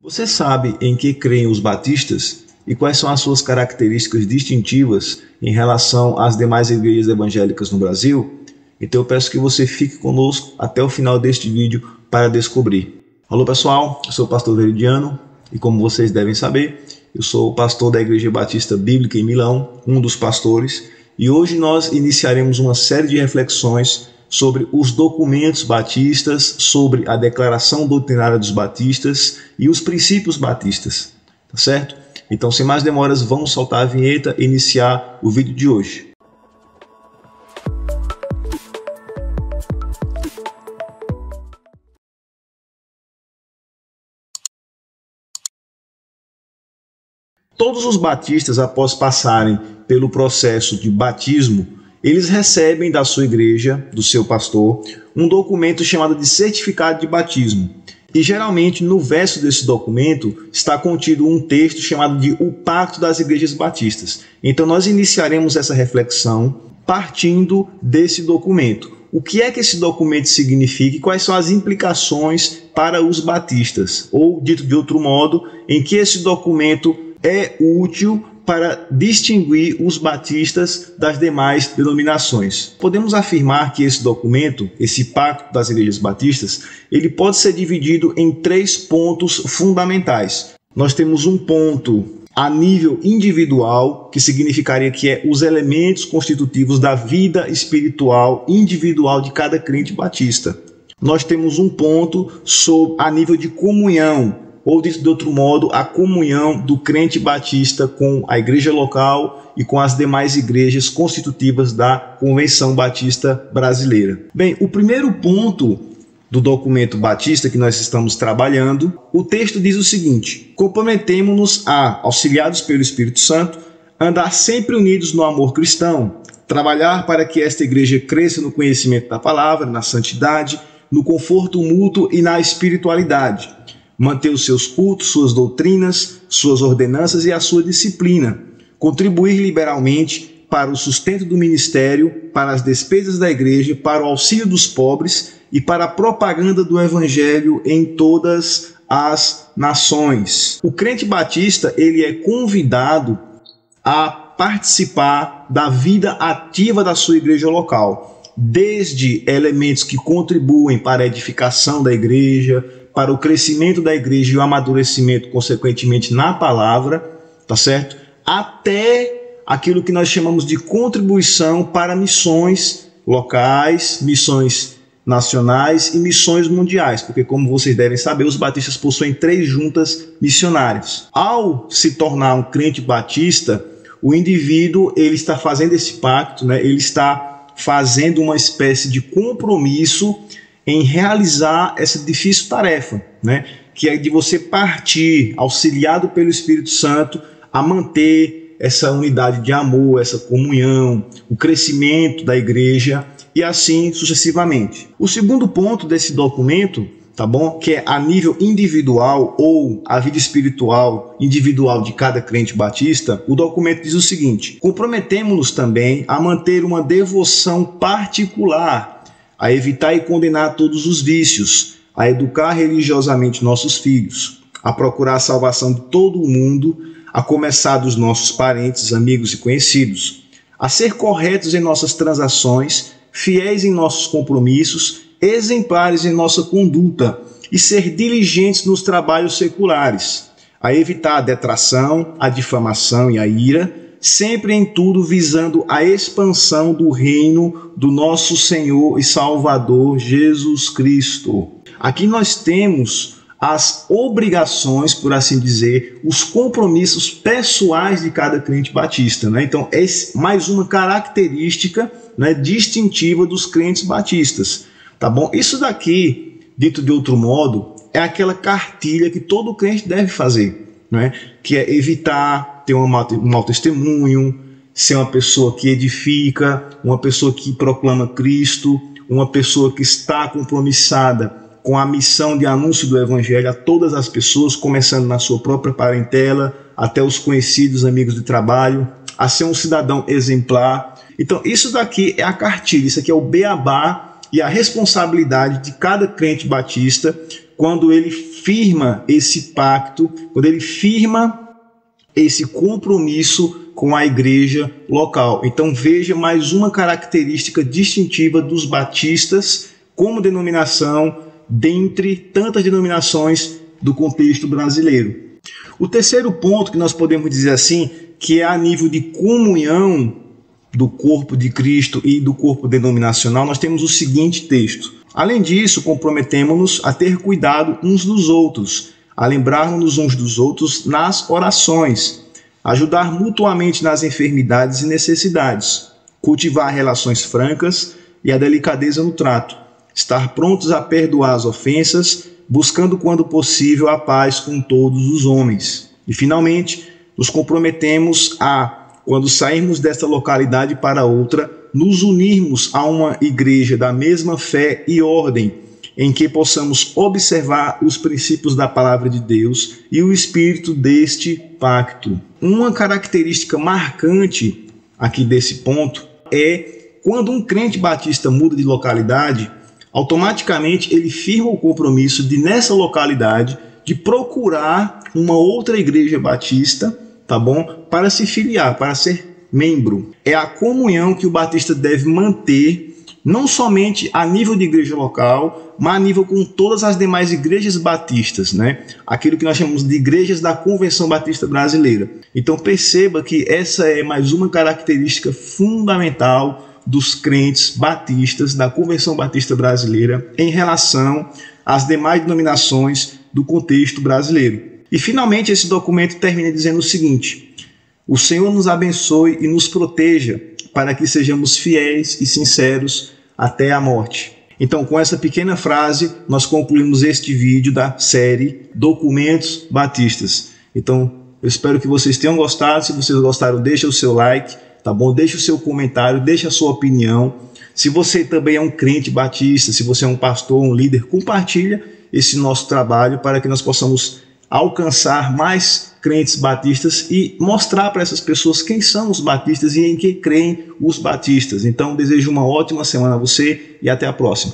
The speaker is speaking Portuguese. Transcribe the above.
Você sabe em que creem os batistas e quais são as suas características distintivas em relação às demais igrejas evangélicas no Brasil? Então eu peço que você fique conosco até o final deste vídeo para descobrir. Alô pessoal, eu sou o pastor Veridiano e como vocês devem saber, eu sou o pastor da Igreja Batista Bíblica em Milão, um dos pastores, e hoje nós iniciaremos uma série de reflexões sobre os documentos batistas, sobre a declaração doutrinária dos batistas e os princípios batistas, tá certo? Então, sem mais demoras, vamos soltar a vinheta e iniciar o vídeo de hoje. Todos os batistas, após passarem pelo processo de batismo, eles recebem da sua igreja, do seu pastor, um documento chamado de certificado de batismo. E geralmente no verso desse documento está contido um texto chamado de O Pacto das Igrejas Batistas. Então nós iniciaremos essa reflexão partindo desse documento. O que é que esse documento significa e quais são as implicações para os batistas? Ou, dito de outro modo, em que esse documento é útil para distinguir os batistas das demais denominações. Podemos afirmar que esse documento, esse Pacto das Igrejas Batistas, ele pode ser dividido em 3 pontos fundamentais. Nós temos um ponto a nível individual, que significaria que é os elementos constitutivos da vida espiritual individual de cada crente batista. Nós temos um ponto a nível de comunhão, ou dito de outro modo, a comunhão do crente batista com a igreja local e com as demais igrejas constitutivas da Convenção Batista Brasileira. Bem, o primeiro ponto do documento batista que nós estamos trabalhando, o texto diz o seguinte: comprometemo-nos a, auxiliados pelo Espírito Santo, andar sempre unidos no amor cristão, trabalhar para que esta igreja cresça no conhecimento da palavra, na santidade, no conforto mútuo e na espiritualidade, manter os seus cultos, suas doutrinas, suas ordenanças e a sua disciplina, contribuir liberalmente para o sustento do ministério, para as despesas da igreja, para o auxílio dos pobres e para a propaganda do evangelho em todas as nações. O crente batista, ele é convidado a participar da vida ativa da sua igreja local, desde elementos que contribuem para a edificação da igreja, para o crescimento da igreja e o amadurecimento, consequentemente, na palavra, tá certo? Até aquilo que nós chamamos de contribuição para missões locais, missões nacionais e missões mundiais, porque, como vocês devem saber, os batistas possuem 3 juntas missionárias. Ao se tornar um crente batista, o indivíduo ele está fazendo esse pacto, né? Ele está fazendo uma espécie de compromisso em realizar essa difícil tarefa, né? Que é de você partir, auxiliado pelo Espírito Santo, a manter essa unidade de amor, essa comunhão, o crescimento da igreja e assim sucessivamente. O segundo ponto desse documento, tá bom? Que é a nível individual ou a vida espiritual individual de cada crente batista, o documento diz o seguinte: comprometemo-nos também a manter uma devoção particular, a evitar e condenar todos os vícios, a educar religiosamente nossos filhos, a procurar a salvação de todo o mundo, a começar dos nossos parentes, amigos e conhecidos, a ser corretos em nossas transações, fiéis em nossos compromissos, exemplares em nossa conduta e ser diligentes nos trabalhos seculares, a evitar a detração, a difamação e a ira, sempre em tudo visando a expansão do reino do nosso Senhor e Salvador Jesus Cristo. Aqui nós temos as obrigações, por assim dizer, os compromissos pessoais de cada crente batista, né? Então, é mais uma característica, né, distintiva dos crentes batistas, tá bom? Isso daqui, dito de outro modo, é aquela cartilha que todo crente deve fazer, né? Que é evitar ter um mau testemunho, ser uma pessoa que edifica, uma pessoa que proclama Cristo, uma pessoa que está compromissada com a missão de anúncio do Evangelho a todas as pessoas, começando na sua própria parentela, até os conhecidos, amigos de trabalho, a ser um cidadão exemplar. Então, isso daqui é a cartilha, isso aqui é o beabá e a responsabilidade de cada crente batista quando ele firma esse pacto, quando ele firma esse compromisso com a igreja local. Então veja mais uma característica distintiva dos batistas como denominação dentre tantas denominações do contexto brasileiro. O terceiro ponto que nós podemos dizer assim, que é a nível de comunhão do corpo de Cristo e do corpo denominacional, nós temos o seguinte texto: além disso, comprometemo-nos a ter cuidado uns dos outros, a lembrar-nos uns dos outros nas orações, ajudar mutuamente nas enfermidades e necessidades, cultivar relações francas e a delicadeza no trato, estar prontos a perdoar as ofensas, buscando quando possível a paz com todos os homens. E finalmente, nos comprometemos a, quando sairmos desta localidade para outra, nos unirmos a uma igreja da mesma fé e ordem, em que possamos observar os princípios da palavra de Deus e o espírito deste pacto. Uma característica marcante aqui desse ponto é quando um crente batista muda de localidade, automaticamente ele firma o compromisso de, nessa localidade, de procurar uma outra igreja batista, tá bom? Para se filiar, para ser membro. É a comunhão que o batista deve manter, não somente a nível de igreja local, mas a nível com todas as demais igrejas batistas, né? Aquilo que nós chamamos de igrejas da Convenção Batista Brasileira. Então perceba que essa é mais uma característica fundamental dos crentes batistas da Convenção Batista Brasileira em relação às demais denominações do contexto brasileiro. E finalmente esse documento termina dizendo o seguinte: o Senhor nos abençoe e nos proteja para que sejamos fiéis e sinceros até a morte. Então, com essa pequena frase, nós concluímos este vídeo da série Documentos Batistas. Então, eu espero que vocês tenham gostado. Se vocês gostaram, deixa o seu like, tá bom? Deixa o seu comentário, deixa a sua opinião. Se você também é um crente batista, se você é um pastor, um líder, compartilha esse nosso trabalho para que nós possamos alcançar mais crentes batistas e mostrar para essas pessoas quem são os batistas e em que creem os batistas. Então, desejo uma ótima semana a você e até a próxima.